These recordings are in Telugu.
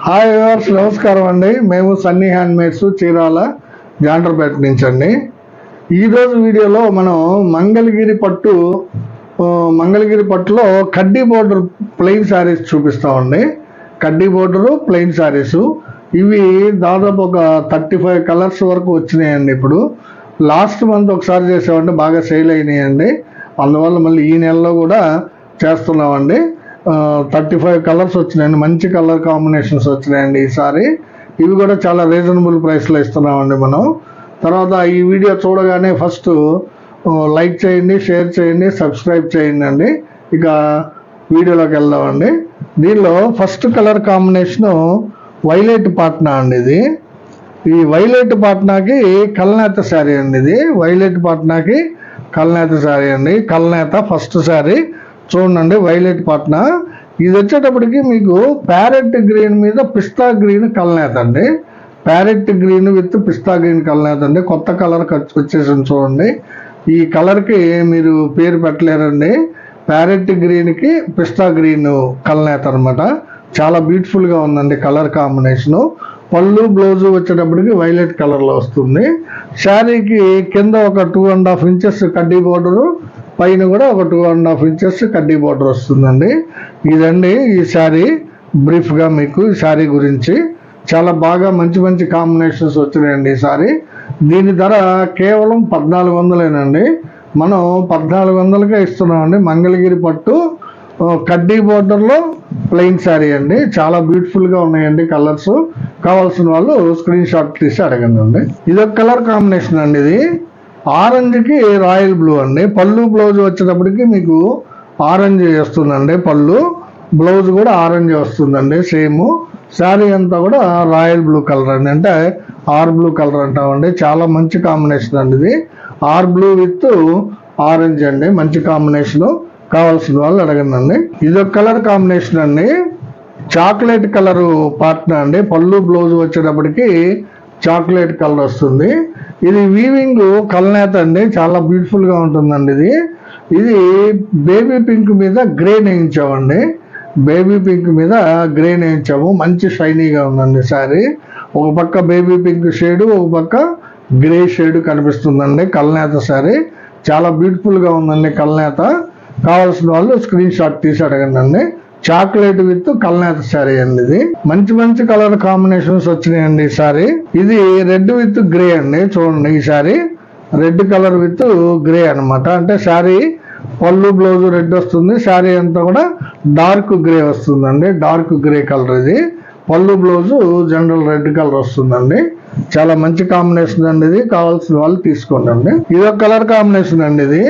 హాయ్ వ్యూవర్స్, నమస్కారం అండి. మేము సన్నీ హ్యాండ్మేడ్స్ చీరాల జాండ్రపేట నుంచి అండి. ఈరోజు వీడియోలో మనం మంగళగిరి పట్టులో కడ్డీ బోర్డర్ ప్లెయిన్ శారీస్ చూపిస్తామండి. కడ్డీ బోర్డరు ప్లెయిన్ శారీస్ ఇవి దాదాపు ఒక 35 కలర్స్ వరకు వచ్చినాయండి. ఇప్పుడు లాస్ట్ మంత్ ఒకసారి చేసామండి, బాగా సేల్ అయినాయండి. అందువల్ల మళ్ళీ ఈ నెలలో కూడా చేస్తున్నామండి. 35 కలర్స్ వచ్చినాయండి, మంచి కలర్ కాంబినేషన్స్ వచ్చినాయండి ఈసారి. ఇవి కూడా చాలా రీజనబుల్ ప్రైస్లో ఇస్తున్నామండి మనం. తర్వాత ఈ వీడియో చూడగానే ఫస్ట్ లైక్ చేయండి, షేర్ చేయండి, సబ్స్క్రైబ్ చేయండి అండి. ఇక వీడియోలోకి వెళ్దామండి. దీనిలో first colour combination violet Patna అండి. ఈ వైలెట్ పాట్నాకి కల్నేత శారీ అండి. ఇది వైలెట్ పాట్నాకి కల్నేత శారీ అండి. కల్నేత ఫస్ట్ శారీ చూడండి, వైలెట్ పాట్నా. ఇది వచ్చేటప్పటికి మీకు ప్యారెట్ గ్రీన్ మీద పిస్తా గ్రీన్ కల్నేత అండి. ప్యారెట్ గ్రీన్ విత్ పిస్తా గ్రీన్ కల్నేత అండి. కొత్త కలర్ వచ్చేసింది చూడండి. ఈ కలర్కి మీరు పేరు పెట్టలేరండి. ప్యారెట్ గ్రీన్కి పిస్తా గ్రీన్ కల్నేత అనమాట. చాలా బ్యూటిఫుల్గా ఉందండి కలర్ కాంబినేషను. పళ్ళు బ్లౌజు వచ్చేటప్పటికి వైలెట్ కలర్లో వస్తుంది. శారీకి కింద ఒక 2.5 ఇంచెస్ కడ్డీ బోర్డరు, పైన కూడా ఒక 2.5 ఇంచెస్ కడ్డీ బోర్డర్ వస్తుందండి. ఇదండి ఈ శారీ బ్రీఫ్గా మీకు ఈ శారీ గురించి. చాలా బాగా మంచి మంచి కాంబినేషన్స్ వచ్చినాయండి ఈ శారీ. దీని ధర కేవలం 1400 మనం 1400కే ఇస్తున్నామండి. మంగళగిరి పట్టు కడ్డీ బోర్డర్లో ప్లెయిన్ శారీ అండి. చాలా బ్యూటిఫుల్గా ఉన్నాయండి కలర్స్. కావాల్సిన వాళ్ళు స్క్రీన్ షాట్ తీసి అడగండి. ఇదొక కలర్ కాంబినేషన్ అండి. ఇది ఆరెంజ్కి రాయల్ బ్లూ అండి. పళ్ళు బ్లౌజ్ వచ్చేటప్పటికి మీకు ఆరెంజ్ వస్తుందండి. పళ్ళు బ్లౌజ్ కూడా ఆరెంజ్ వస్తుందండి సేమ్. శారీ అంతా కూడా రాయల్ బ్లూ కలర్ అండి, అంటే ఆర్ బ్లూ కలర్ అంటామండి. చాలా మంచి కాంబినేషన్ అండి ఇది. ఆర్ బ్లూ విత్ ఆరెంజ్ అండి, మంచి కాంబినేషను. కావాల్సిన వాళ్ళు అడగండి. ఇదొక కలర్ కాంబినేషన్ అండి. చాక్లెట్ కలరు పాట్నా అండి. పళ్ళు బ్లౌజ్ వచ్చేటప్పటికి చాక్లెట్ కలర్ వస్తుంది. ఇది వీవింగ్ కల్నేత అండి. చాలా బ్యూటిఫుల్గా ఉంటుందండి ఇది. ఇది బేబీ పింక్ మీద గ్రే నేయించామండి. బేబీ పింక్ మీద గ్రే నేయించాము. మంచి షైనీగా ఉందండి శారీ. ఒక పక్క బేబీ పింక్ షేడు, ఒక పక్క గ్రే షేడు కనిపిస్తుందండి. కల్నేత శారీ చాలా బ్యూటిఫుల్గా ఉందండి కల్నేత. కావాల్సిన వాళ్ళు స్క్రీన్ షాట్ తీసి అడగండి. చాక్లెట్ విత్ కల్నేత శారీ అండి. ఇది మంచి మంచి కలర్ కాంబినేషన్స్ వచ్చినాయండి ఈ శారీ. ఇది రెడ్ విత్ గ్రే అండి. చూడండి, ఈ sari red colour with grey అనమాట. అంటే శారీ పళ్ళు బ్లౌజ్ రెడ్ వస్తుంది, శారీ అంతా కూడా డార్క్ గ్రే వస్తుందండి. డార్క్ గ్రే కలర్ ఇది. పళ్ళు బ్లౌజ్ జనరల్ రెడ్ కలర్ వస్తుందండి. చాలా మంచి కాంబినేషన్ అండి ఇది. కావాల్సిన వాళ్ళు తీసుకోండి. ఇది ఒక కలర్ కాంబినేషన్ అండి. ఇది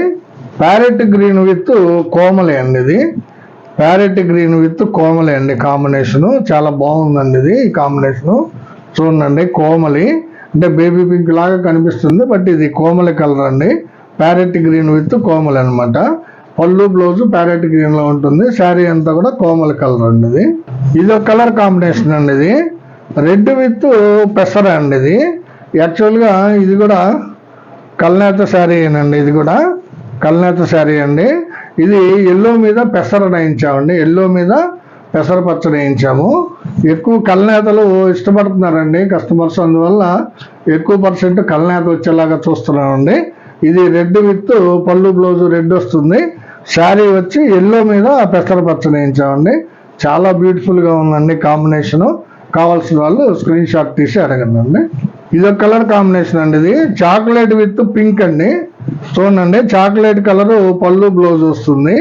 ప్యారెట్ గ్రీన్ విత్ కోమలి అండి. ఇది ప్యారెట్ గ్రీన్ విత్ కోమలి అండి కాంబినేషను. చాలా బాగుందండి ఇది. ఈ కాంబినేషను చూడండి, కోమలి అంటే బేబీ పింక్ లాగా కనిపిస్తుంది, బట్ ఇది కోమలి కలర్ అండి. ప్యారెట్ గ్రీన్ విత్ కోమలి అనమాట. పళ్ళు బ్లౌజ్ ప్యారెట్ గ్రీన్ లో ఉంటుంది. శారీ అంతా కూడా కోమలి కలర్ అండి. ఇది ఒక కలర్ కాంబినేషన్ అండి. ఇది రెడ్ విత్ పెసర అండి. ఇది యాక్చువల్గా ఇది కూడా కల్నేత శారీ అండి. ఇది కూడా కల్నేత శారీ అండి. ఇది ఎల్లో మీద పెసర వేయించామండి. ఎల్లో మీద పెసర పచ్చ వేయించాము. ఎక్కువ కల్నేతలు ఇష్టపడుతున్నారండి కస్టమర్స్, అందువల్ల ఎక్కువ % కల్నేత వచ్చేలాగా చూస్తున్నామండి. ఇది రెడ్ విత్ పళ్ళు బ్లౌజ్ రెడ్ వస్తుంది. శారీ వచ్చి ఎల్లో మీద పెసర పచ్చ వేయించామండి. చాలా బ్యూటిఫుల్గా ఉందండి కాంబినేషను. కావాల్సిన వాళ్ళు స్క్రీన్ షాట్ తీసి అడగండి. ఇదొక కలర్ కాంబినేషన్ అండి. ఇది చాక్లెట్ విత్ పింక్ అండి. చూడండి, చాక్లెట్ కలర్ పళ్ళు బ్లౌజ్ వస్తుంది.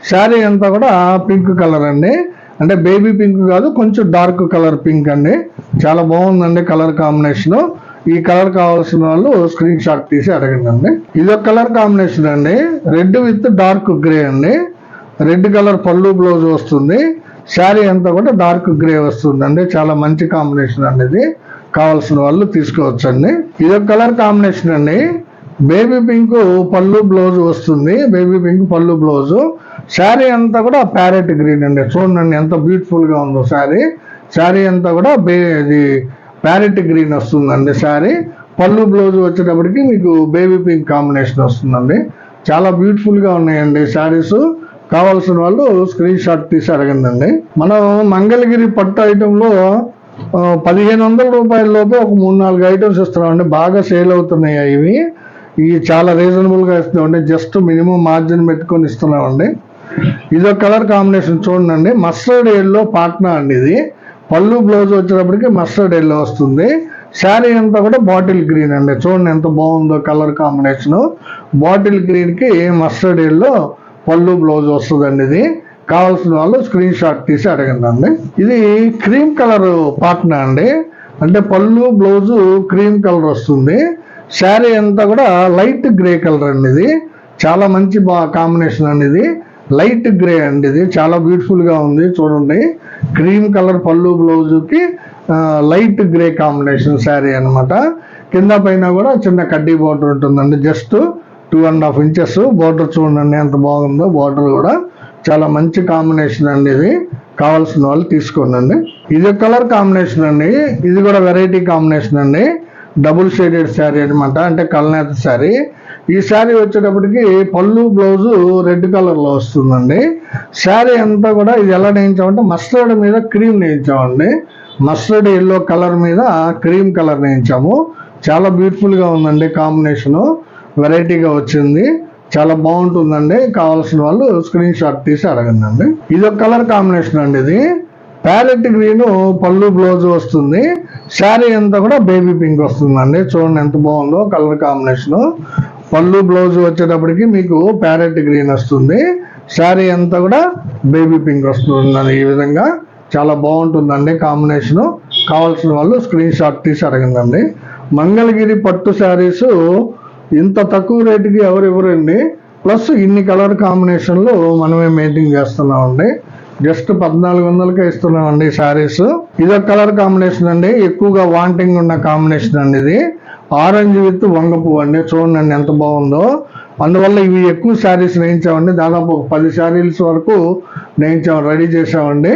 శారీ అంతా కూడా పింక్ కలర్ అండి. అంటే బేబీ పింక్ కాదు, కొంచెం డార్క్ కలర్ పింక్ అండి. చాలా బాగుందండి కలర్ కాంబినేషను. ఈ కలర్ కావాల్సిన వాళ్ళు స్క్రీన్ షాట్ తీసి అడగండి. ఇదొక కలర్ కాంబినేషన్ అండి. రెడ్ విత్ డార్క్ గ్రే అండి. రెడ్ కలర్ పళ్ళు బ్లౌజ్ వస్తుంది. శారీ అంతా కూడా డార్క్ గ్రే వస్తుందండి. చాలా మంచి కాంబినేషన్ అండి ఇది. కావాల్సిన వాళ్ళు తీసుకోవచ్చండి. ఇదొక కలర్ కాంబినేషన్ అండి. బేబీ పింక్ పళ్ళు బ్లౌజ్ వస్తుంది. బేబీ పింక్ పళ్ళు బ్లౌజు. శారీ అంతా కూడా ప్యారెట్ గ్రీన్ అండి. చూడండి ఎంత బ్యూటిఫుల్గా ఉందో శారీ. శారీ అంతా కూడా ఇది ప్యారెట్ గ్రీన్ వస్తుందండి శారీ. పళ్ళు బ్లౌజ్ వచ్చేటప్పటికి మీకు బేబీ పింక్ కాంబినేషన్ వస్తుందండి. చాలా బ్యూటిఫుల్గా ఉన్నాయండి శారీస్. కావాల్సిన వాళ్ళు స్క్రీన్ షాట్ తీసి అడగండి. మనం మంగళగిరి పట్టు ఐటెంలో రూపాయల లోపే ఒక 3-4 ఐటమ్స్ ఇస్తున్నామండి. బాగా సేల్ అవుతున్నాయి ఇవి. ఇవి చాలా రీజనబుల్గా ఇస్తున్నామండి. జస్ట్ మినిమం మార్జిన్ పెట్టుకొని ఇస్తున్నామండి. ఇదొక కలర్ కాంబినేషన్ చూడండి. మస్టర్డ్ ఎల్లో పాట్నా అండి. ఇది పళ్ళు బ్లౌజ్ వచ్చేటప్పటికి మస్టర్డ్ ఎల్లో వస్తుంది. శారీ అంతా కూడా బాటిల్ గ్రీన్ అండి. చూడండి ఎంత బాగుందో కలర్ కాంబినేషను. బాటిల్ గ్రీన్కి మస్టర్డ్ ఎల్లో పళ్ళు బ్లౌజ్ వస్తుందండి. ఇది కావాల్సిన వాళ్ళు స్క్రీన్ షాట్ తీసి అడగండి అండి. ఇది క్రీమ్ కలర్ పాట్నా అండి. అంటే పళ్ళు బ్లౌజు క్రీమ్ కలర్ వస్తుంది. శారీ అంతా కూడా లైట్ గ్రే కలర్ అండి. ఇది చాలా మంచి కాంబినేషన్ అండి. ఇది లైట్ గ్రే అండి. ఇది చాలా బ్యూటిఫుల్గా ఉంది చూడండి. క్రీమ్ కలర్ పళ్ళు బ్లౌజుకి లైట్ గ్రే కాంబినేషన్ శారీ అనమాట. కింద పైన కూడా చిన్న కడ్డీ బార్డర్ ఉంటుందండి. జస్ట్ 2.5 ఇంచెస్ బార్డర్ చూడండి ఎంత బాగుందో. బార్డర్ కూడా చాలా మంచి కాంబినేషన్ అండి. ఇది కావాల్సిన వాళ్ళు తీసుకోండి. ఇది కలర్ కాంబినేషన్ అండి. ఇది కూడా వెరైటీ కాంబినేషన్ అండి. డబుల్ షేడెడ్ శారీ అనమాట. అంటే కల్నేత శారీ. ఈ శారీ వచ్చేటప్పటికి పళ్ళు బ్లౌజు రెడ్ కలర్లో వస్తుందండి. శారీ అంతా కూడా ఇది ఎలా నేయించామంటే మస్టర్డ్ మీద క్రీమ్ నేయించామండి. మస్టర్డ్ ఎల్లో కలర్ మీద క్రీమ్ కలర్ నేయించాము. చాలా బ్యూటిఫుల్గా ఉందండి. కాంబినేషను వెరైటీగా వచ్చింది. చాలా బాగుంటుందండి. కావాల్సిన వాళ్ళు స్క్రీన్ షాట్ తీసి అడగండి. ఇది ఒక కలర్ కాంబినేషన్ అండి. ఇది ప్యారెట్ గ్రీన్ పళ్ళు బ్లౌజ్ వస్తుంది. శారీ అంతా కూడా బేబీ పింక్ వస్తుందండి. చూడండి ఎంత బాగుందో కలర్ కాంబినేషను. పళ్ళు బ్లౌజ్ వచ్చేటప్పటికి మీకు ప్యారెట్ గ్రీన్ వస్తుంది. శారీ అంతా కూడా బేబీ పింక్ వస్తుంది. ఈ విధంగా చాలా బాగుంటుందండి కాంబినేషను. కావాల్సిన వాళ్ళు స్క్రీన్ షాట్ తీసి అడగండి. మంగళగిరి పట్టు శారీస్ ఇంత తక్కువ రేటుకి ఎవరు ఇవ్వరండి. ప్లస్ ఇన్ని కలర్ కాంబినేషన్లు మనమే మెయింటైన్ చేస్తున్నామండి. జస్ట్ 1400కే ఇస్తున్నామండి శారీస్. ఇదొక కలర్ కాంబినేషన్ అండి. ఎక్కువగా వాంటింగ్ ఉన్న కాంబినేషన్ అండి. ఇది ఆరెంజ్ విత్ వంగ పువ్వు అండి. చూడండి ఎంత బాగుందో. అందువల్ల ఇవి ఎక్కువ శారీస్ నేయించామండి. దాదాపు ఒక 10 శారీస్ వరకు నేయించాము, రెడీ చేసామండి.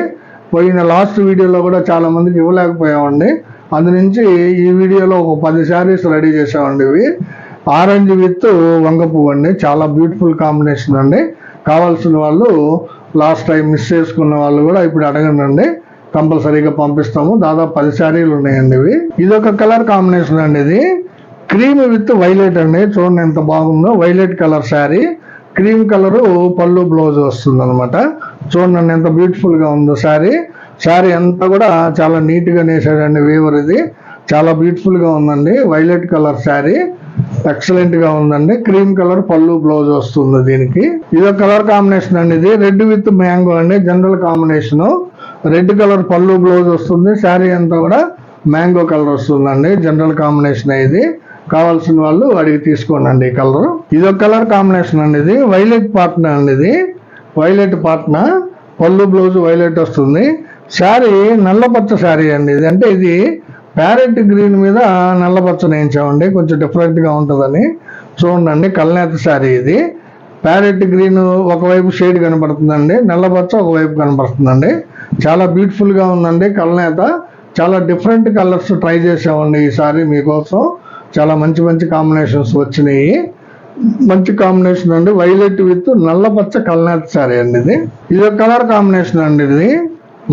పోయిన లాస్ట్ వీడియోలో కూడా చాలా మందికి ఇవ్వలేకపోయామండి. అందు నుంచి ఈ వీడియోలో ఒక 10 శారీస్ రెడీ చేసామండి. ఇవి ఆరెంజ్ విత్ వంగ పువ్వు అండి. చాలా బ్యూటిఫుల్ కాంబినేషన్ అండి. కావాల్సిన వాళ్ళు లాస్ట్ టైం మిస్ చేసుకున్న వాళ్ళు కూడా ఇప్పుడు అడగండి. కంపల్సరీగా పంపిస్తాము. దాదాపు 10 శారీలు ఉన్నాయండి ఇవి. ఇదొక కలర్ కాంబినేషన్ అండి. ఇది క్రీమ్ విత్ వైలెట్ అండి. చూడండి ఎంత బాగుందో. Violet colour sari, cream colour పళ్ళు బ్లౌజ్ వస్తుంది అనమాట. చూడండి ఎంత బ్యూటిఫుల్గా ఉందో శారీ. శారీ అంతా కూడా చాలా నీట్గా నేసాడండి వీవర్. ఇది చాలా బ్యూటిఫుల్గా ఉందండి. వైలెట్ కలర్ శారీ ఎక్సలెంట్గా ఉందండి. క్రీమ్ కలర్ పళ్ళు బ్లౌజ్ వస్తుంది దీనికి. ఇదో కలర్ కాంబినేషన్ అండి. ఇది రెడ్ విత్ మ్యాంగో అండి. General combination. రెడ్ కలర్ పళ్ళు బ్లౌజ్ వస్తుంది. శారీ అంతా కూడా మ్యాంగో కలర్ వస్తుందండి. జనరల్ కాంబినేషన్ ఇది. కావాల్సిన వాళ్ళు అడిగి తీసుకోండి ఈ కలర్. ఇదొక కలర్ కాంబినేషన్ అండి. ఇది వైలెట్ పాట్నా అండి. ఇది వైలెట్ పాట్నా పళ్ళు బ్లౌజ్ వైలెట్ వస్తుంది. శారీ నల్లపచ్చ శారీ అండి. ఇది అంటే ఇది ప్యారెట్ గ్రీన్ మీద నల్లపచ్చ నేయించామండి. కొంచెం డిఫరెంట్గా ఉంటుందని. చూడండి కల్నేత శారీ. ఇది ప్యారెట్ గ్రీన్ ఒకవైపు షేడ్ కనబడుతుందండి. నల్లపచ్చ ఒకవైపు కనబడుతుందండి. చాలా బ్యూటిఫుల్గా ఉందండి కల్నేత. చాలా డిఫరెంట్ కలర్స్ ట్రై చేసామండి ఈసారి మీకోసం. చాలా మంచి మంచి కాంబినేషన్స్ వచ్చినాయి. మంచి కాంబినేషన్ అండి. వైలెట్ విత్ నల్లపచ్చ కల్నేత శారీ అండి. ఇది ఒక కలర్ కాంబినేషన్ అండి. ఇది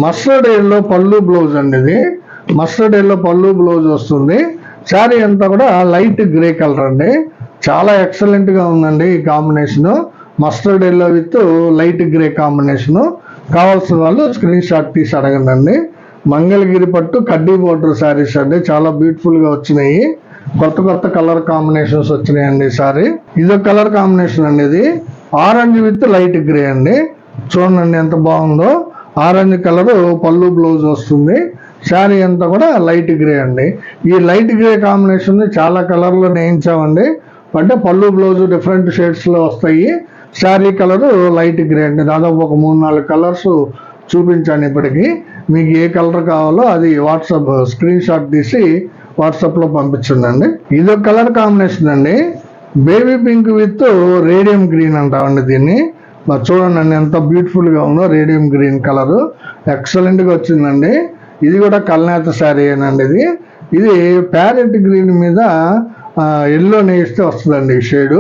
మస్టర్డ్ ఎల్లో పళ్ళు బ్లౌజ్ అండి. ఇది మస్టర్డ్ ఎల్లో పళ్ళు బ్లౌజ్ వస్తుంది. శారీ అంతా కూడా లైట్ గ్రే కలర్ అండి. చాలా ఎక్సలెంట్గా ఉందండి ఈ combination. Mustard yellow with light grey combination. కావాల్సిన వాళ్ళు స్క్రీన్ షాట్ తీసి అడగండి. మంగళగిరి పట్టు కడ్డీ బోర్డర్ శారీస్ అండి. చాలా బ్యూటిఫుల్గా వచ్చినాయి. కొత్త కొత్త కలర్ కాంబినేషన్స్ వచ్చినాయండి ఈసారి. ఇదొక కలర్ కాంబినేషన్ అండి. ఇది ఆరెంజ్ విత్ లైట్ గ్రే అండి. చూడండి ఎంత బాగుందో. ఆరెంజ్ కలర్ పళ్ళు బ్లౌజ్ వస్తుంది. శారీ అంతా కూడా లైట్ గ్రే అండి. ఈ లైట్ గ్రే కాంబినేషన్ చాలా కలర్లో నేయించామండి. అంటే పళ్ళు బ్లౌజ్ డిఫరెంట్ షేడ్స్లో వస్తాయి. శారీ కలరు లైట్ గ్రే అండి. దాదాపు ఒక 3-4 కలర్స్ చూపించాను ఇప్పటికి. మీకు ఏ కలర్ కావాలో అది వాట్సాప్ స్క్రీన్ షాట్ తీసి వాట్సాప్లో పంపించండి. ఇదొక కలర్ కాంబినేషన్ అండి. Baby pink with radium green అంటామండి దీన్ని. మరి చూడండి ఎంత బ్యూటిఫుల్గా ఉందో. రేడియం గ్రీన్ కలరు ఎక్సలెంట్గా వచ్చిందండి. ఇది కూడా కల్నేత శారీ ఏనండి. ఇది ప్యారెట్ గ్రీన్ మీద ఎల్లో నేస్తే వస్తుందండి ఈ షేడు.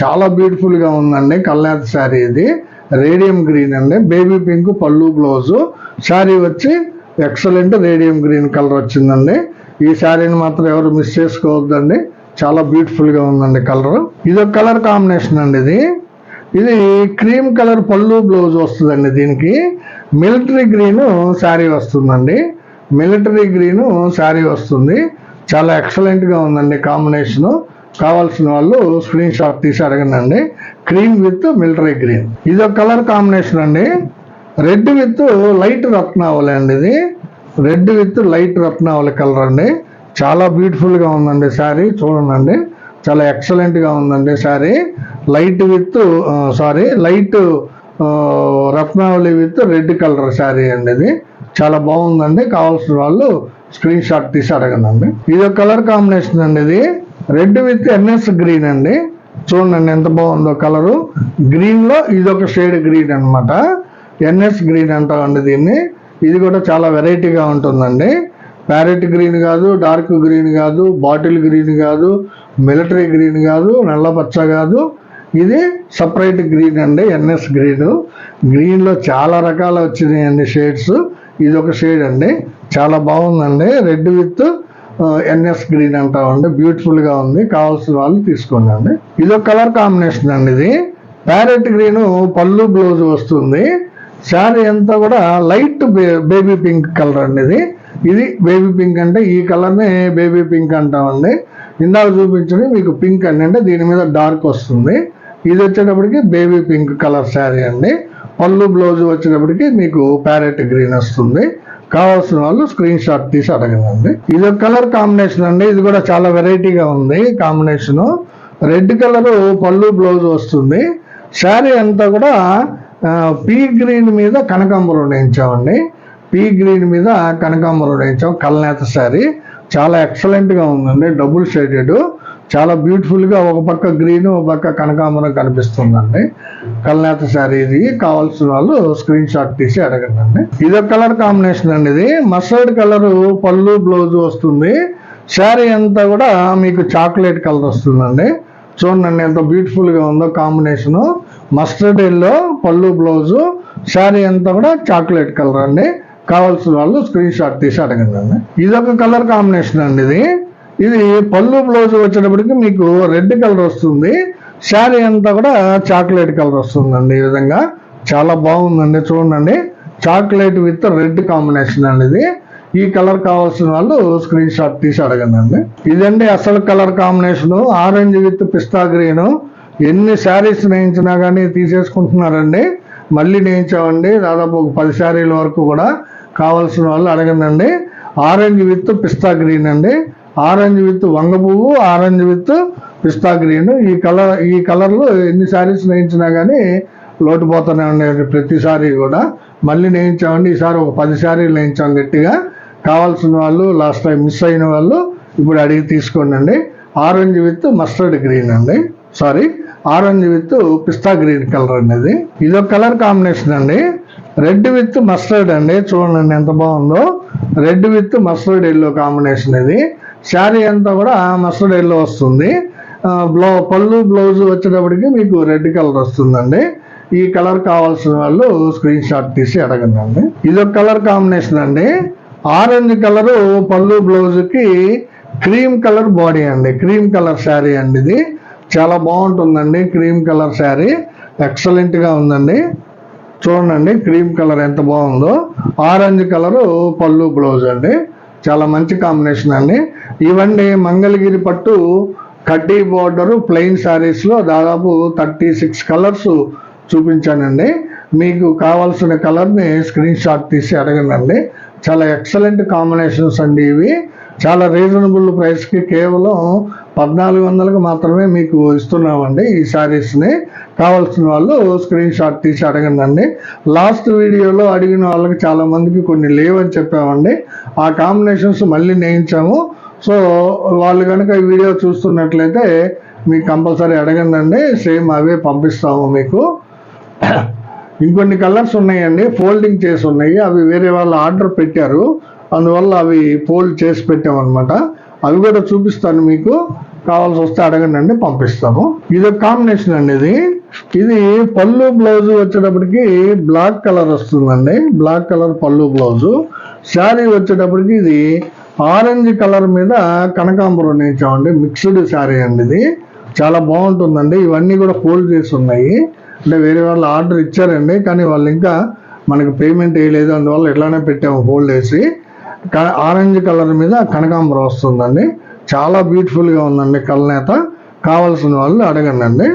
చాలా బ్యూటిఫుల్గా ఉందండి కల్నేత శారీ. ఇది రేడియం గ్రీన్ అండి. బేబీ పింక్ పళ్ళు బ్లౌజు. శారీ వచ్చి ఎక్సలెంట్ రేడియం గ్రీన్ కలర్ వచ్చిందండి. ఈ శారీని మాత్రం ఎవరు మిస్ చేసుకోవద్దండి, చాలా బ్యూటిఫుల్గా ఉందండి కలర్. ఇదొక కలర్ కాంబినేషన్ అండి. ఇది క్రీమ్ కలర్ పళ్ళు బ్లౌజ్ వస్తుందండి. దీనికి మిలిటరీ గ్రీన్ శారీ వస్తుందండి. మిలిటరీ గ్రీన్ శారీ వస్తుంది. చాలా ఎక్సలెంట్గా ఉందండి కాంబినేషను. కావాల్సిన వాళ్ళు స్క్రీన్ షాట్ తీసి అడగండి. Cream with military green. ఇదొక కలర్ కాంబినేషన్ అండి. రెడ్ విత్ లైట్ రత్నావళి అండి. ఇది red with light Ratnavali colour అండి. చాలా బ్యూటిఫుల్గా ఉందండి శారీ. చూడండి, చాలా ఎక్సలెంట్గా ఉందండి sari. Light Ratnavali with red colour sari అండి. ఇది చాలా బాగుందండి. కావాల్సిన వాళ్ళు స్క్రీన్ షాట్ తీసి అడగండి. ఇది ఒక కలర్ కాంబినేషన్ అండి. ఇది రెడ్ విత్ ఎన్ఎస్ గ్రీన్ అండి. చూడండి ఎంత బాగుందో కలరు. గ్రీన్లో ఇదొక షేడ్ గ్రీన్ అనమాట. ఎన్ఎస్ గ్రీన్ అంటామండి దీన్ని. ఇది కూడా చాలా వెరైటీగా ఉంటుందండి. ప్యారెట్ గ్రీన్ కాదు, డార్క్ గ్రీన్ కాదు, బాటిల్ గ్రీన్ కాదు, మిలిటరీ గ్రీన్ కాదు, నల్లపచ్చ కాదు. ఇది సపరేట్ గ్రీన్ అండి, ఎన్ఎస్ గ్రీన్. గ్రీన్లో చాలా రకాలు వచ్చినాయండి షేడ్స్. ఇది ఒక షేడ్ అండి, చాలా బాగుందండి. రెడ్ విత్ ఎన్ఎస్ గ్రీన్ అంటామండి. బ్యూటిఫుల్గా ఉంది. కావాల్సిన వాళ్ళు తీసుకోండి. ఇది ఒక కలర్ కాంబినేషన్ అండి. ఇది ప్యారెట్ గ్రీన్ పళ్ళు బ్లౌజ్ వస్తుంది. శారీ అంతా కూడా లైట్ బేబీ పింక్ కలర్ అండి. ఇది బేబీ పింక్ అంటే ఈ కలర్ని బేబీ పింక్ అంటామండి. ఇందాక చూపించింది మీకు పింక్ అండి, అంటే దీని మీద డార్క్ వస్తుంది. ఇది వచ్చేటప్పటికి బేబీ పింక్ కలర్ శారీ అండి. పళ్ళు బ్లౌజ్ వచ్చేటప్పటికి మీకు ప్యారెట్ గ్రీన్ వస్తుంది. కావాల్సిన వాళ్ళు స్క్రీన్ షాట్ తీసి అడగండి. ఇది ఒక కలర్ కాంబినేషన్ అండి. ఇది కూడా చాలా వెరైటీగా ఉంది కాంబినేషను. రెడ్ కలర్ పళ్ళు బ్లౌజ్ వస్తుంది. శారీ అంతా కూడా పీ గ్రీన్ మీద కనకాంబరం వేయించామండి. పీ గ్రీన్ మీద కనకాంబరం వేయించాం. కల్నేత శారీ చాలా ఎక్సలెంట్గా ఉందండి. డబుల్ షేడెడ్, చాలా బ్యూటిఫుల్గా ఒక పక్క గ్రీన్ ఒక పక్క కనకాంబరం కనిపిస్తుందండి. కల్నేత శారీ. ఇది కావాల్సిన వాళ్ళు స్క్రీన్ షాట్ తీసి అడగండి. ఇది ఒక కలర్ కాంబినేషన్ అండి. ఇది మస్టర్డ్ కలర్ పళ్ళు బ్లౌజ్ వస్తుంది. శారీ అంతా కూడా మీకు చాక్లెట్ కలర్ వస్తుందండి. చూడండి ఎంత బ్యూటిఫుల్గా ఉందో కాంబినేషను. మస్టర్డ్ ఎల్లో పళ్ళు బ్లౌజు, శారీ అంతా కూడా చాక్లెట్ కలర్ అండి. కావాల్సిన వాళ్ళు స్క్రీన్ షాట్ తీసి అడగండి. ఇదొక కలర్ కాంబినేషన్ అండి. ఇది పళ్ళు బ్లౌజ్ వచ్చేటప్పటికి మీకు రెడ్ కలర్ వస్తుంది. శారీ అంతా కూడా చాక్లెట్ కలర్ వస్తుందండి. ఈ విధంగా చాలా బాగుందండి. చూడండి, చాక్లెట్ విత్ రెడ్ కాంబినేషన్ అండి. ఈ కలర్ కావాల్సిన వాళ్ళు స్క్రీన్ షాట్ తీసి అడగండి. ఇదండి అసలు కలర్ కాంబినేషను. ఆరెంజ్ విత్ పిస్తా గ్రీన్. ఎన్ని శారీస్ నేయించినా కానీ తీసేసుకుంటున్నారండి. మళ్ళీ నేయించామండి దాదాపు ఒక 10 శారీల వరకు కూడా. కావాల్సిన వాళ్ళు అడగండి. ఆరెంజ్ విత్ పిస్తా గ్రీన్ అండి. ఆరెంజ్ విత్ వంగ పువ్వు, ఆరెంజ్ విత్ పిస్తా గ్రీన్. ఈ కలర్లో ఎన్ని శారీస్ నేయించినా కానీ లోటుపోతూనే ఉండేది ప్రతిసారి కూడా. మళ్ళీ నేయించామండి. ఈసారి ఒక 10 శారీలు నేయించాం గట్టిగా. కావాల్సిన వాళ్ళు లాస్ట్ టైం మిస్ అయిన వాళ్ళు ఇప్పుడు అడిగి తీసుకోండి. ఆరెంజ్ విత్ మస్టర్డ్ గ్రీన్ అండి. ఆరెంజ్ విత్ పిస్తా గ్రీన్ కలర్ అనేది. ఇదొక కలర్ కాంబినేషన్ అండి. రెడ్ విత్ మస్టర్డ్ అండి. చూడండి ఎంత బాగుందో. Red with mustard yellow combination ఇది. శారీ అంతా కూడా మస్టర్డ్ ఎల్లో వస్తుంది. పళ్ళు బ్లౌజ్ వచ్చేటప్పటికి మీకు రెడ్ కలర్ వస్తుందండి. ఈ కలర్ కావాల్సిన వాళ్ళు స్క్రీన్ షాట్ తీసి అడగండి. ఇదొక కలర్ కాంబినేషన్ అండి. ఆరెంజ్ కలరు పళ్ళు బ్లౌజ్కి క్రీమ్ కలర్ బాడీ అండి. క్రీమ్ కలర్ శారీ అండి. ఇది చాలా బాగుంటుందండి. క్రీమ్ కలర్ శారీ ఎక్సలెంట్గా ఉందండి. చూడండి క్రీమ్ కలర్ ఎంత బాగుందో. ఆరెంజ్ కలరు పళ్ళు బ్లౌజ్ అండి. చాలా మంచి కాంబినేషన్ అండి. ఇవన్నీ మంగళగిరి పట్టు కడ్డీ బోర్డరు ప్లెయిన్ శారీస్లో దాదాపు 36 కలర్స్ చూపించానండి. మీకు కావాల్సిన కలర్ని స్క్రీన్ షాట్ తీసి అడగండి. చాలా ఎక్సలెంట్ కాంబినేషన్స్ అండి ఇవి. చాలా రీజనబుల్ ప్రైస్కి కేవలం 1400కి మాత్రమే మీకు ఇస్తున్నామండి ఈ శారీస్ని. కావాల్సిన వాళ్ళు స్క్రీన్ షాట్ తీసి అడగండి. లాస్ట్ వీడియోలో అడిగిన వాళ్ళకి చాలామందికి కొన్ని లేవని చెప్పామండి. ఆ కాంబినేషన్స్ మళ్ళీ నేయించాము. సో వాళ్ళు కనుక ఈ వీడియో చూస్తున్నట్లయితే మీకు కంపల్సరీ అడగండి. సేమ్ అవే పంపిస్తాము మీకు. ఇంకొన్ని కలర్స్ ఉన్నాయండి, ఫోల్డింగ్ చేసి ఉన్నాయి. అవి వేరే వాళ్ళు ఆర్డర్ పెట్టారు, అందువల్ల అవి ఫోల్డ్ చేసి పెట్టామన్నమాట. అవి కూడా చూపిస్తాను మీకు. కావాల్సి వస్తే అడగండి, పంపిస్తాము. ఇది ఒక కాంబినేషన్ అండి. ఇది ఇది పళ్ళు బ్లౌజ్ వచ్చేటప్పటికి బ్లాక్ కలర్ వస్తుందండి. బ్లాక్ కలర్ పళ్ళు బ్లౌజు. శారీ వచ్చేటప్పటికి ఇది ఆరెంజ్ కలర్ మీద కనకాంబరం నేర్చామండి. మిక్స్డ్ శారీ అండి ఇది. చాలా బాగుంటుందండి. ఇవన్నీ కూడా ఫోల్డ్ చేసి ఉన్నాయి. అంటే వేరే వాళ్ళు ఆర్డర్ ఇచ్చారండి, కానీ వాళ్ళు ఇంకా మనకి పేమెంట్ వేయలేదు, అందువల్ల ఇట్లానే పెట్టాము ఫోల్డ్ వేసి. ఆరెంజ్ కలర్ మీద కనకాంబరం వస్తుందండి. చాలా బ్యూటిఫుల్గా ఉందండి కల్నేత. కావాల్సిన వాళ్ళు అడగండి.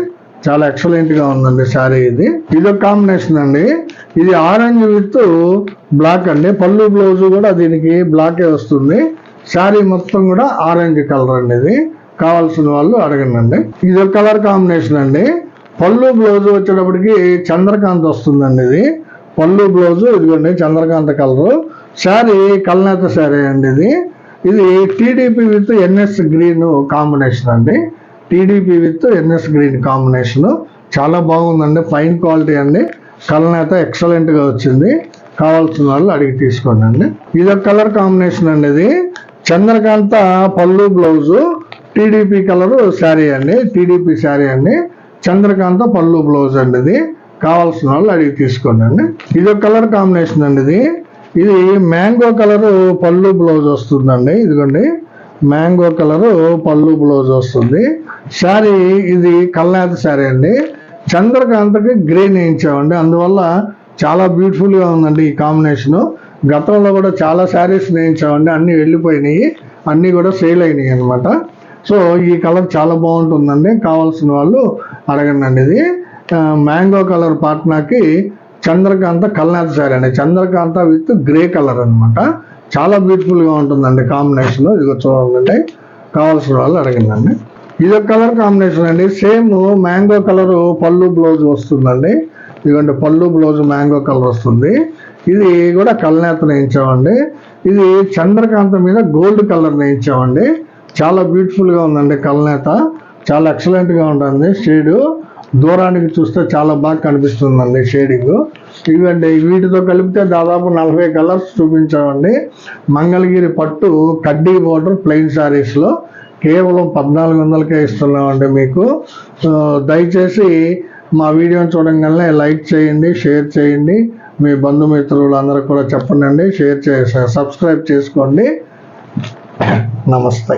చాలా ఎక్సలెంట్గా ఉందండి శారీ ఇది. ఇదొక కాంబినేషన్ అండి. ఇది ఆరెంజ్ విత్ బ్లాక్ అండి. పళ్ళు బ్లౌజ్ కూడా దీనికి బ్లాకే వస్తుంది. శారీ మొత్తం కూడా ఆరెంజ్ కలర్ అండి ఇది. కావాల్సిన వాళ్ళు అడగండి. ఇదొక కలర్ కాంబినేషన్ అండి. పళ్ళు బ్లౌజ్ వచ్చేటప్పటికి చంద్రకాంత్ వస్తుందండి ఇది. పళ్ళు బ్లౌజ్ ఇదిగోండి చంద్రకాంత కలరు. శారీ కల్నేత శారీ అండి ఇది. ఇది TDP with NS green combination అండి. TDP with NS green combination చాలా బాగుందండి. ఫైన్ క్వాలిటీ అండి. కల్నేత ఎక్సలెంట్గా వచ్చింది. కావాల్సిన వాళ్ళు అడిగి తీసుకోండి. ఇదొక కలర్ కాంబినేషన్ అండి. ఇది చంద్రకాంత పళ్ళు బ్లౌజు, టీడీపీ కలర్ శారీ అండి. టీడీపీ శారీ అండి. చంద్రకాంత పళ్ళు బ్లౌజ్ అండి ఇది. కావాల్సిన వాళ్ళు అడిగి తీసుకోండి. ఇదొక కలర్ కాంబినేషన్ అండి. ఇది మ్యాంగో కలర్ పళ్ళు బ్లౌజ్ వస్తుందండి. ఇదిగోండి మ్యాంగో కలర్ పళ్ళు బ్లౌజ్ వస్తుంది. శారీ ఇది కల్నేత శారీ అండి. చంద్రకాంతకి గ్రే నేయించామండి, అందువల్ల చాలా బ్యూటిఫుల్గా ఉందండి ఈ కాంబినేషను. గతంలో కూడా చాలా శారీస్ నేయించామండి, అన్నీ వెళ్ళిపోయినాయి, అన్నీ కూడా సేల్ అయినాయి అనమాట. సో ఈ కలర్ చాలా బాగుంటుందండి. కావాల్సిన వాళ్ళు అడగండి. ఇది మ్యాంగో కలర్ పాట్నాకి చంద్రకాంత కల్నేత శారీ అండి. చంద్రకాంత విత్ గ్రే కలర్ అనమాట. చాలా బ్యూటిఫుల్గా ఉంటుందండి కాంబినేషన్. ఇదిగో చూడండి. కావాల్సిన వాళ్ళు అడగండి. ఇదొక కలర్ కాంబినేషన్ అండి. సేమ్ మ్యాంగో కలర్ పళ్ళు బ్లౌజ్ వస్తుందండి. ఇదిగోండి పళ్ళు బ్లౌజ్ మ్యాంగో కలర్ వస్తుంది. ఇది కూడా కల్నేత నేయించామండి. ఇది చంద్రకాంత మీద గోల్డ్ కలర్ నేయించామండి. చాలా బ్యూటిఫుల్గా ఉందండి కల్నేత. చాలా ఎక్సలెంట్గా ఉంటుంది. షేడు దూరానికి చూస్తే చాలా బాగా కనిపిస్తుందండి షేడింగ్. ఇవండి వీటితో కలిపితే దాదాపు 40 కలర్స్ చూపించామండి. మంగళగిరి పట్టు కడ్డీ బోర్డర్ ప్లెయిన్ శారీస్లో కేవలం 1400కే ఇస్తున్నామండి మీకు. దయచేసి మా వీడియోని చూడంగానే లైక్ చేయండి, షేర్ చేయండి, మీ బంధుమిత్రులు అందరూ కూడా చెప్పండి. షేర్ చేసి సబ్స్క్రైబ్ చేసుకోండి. నమస్తే.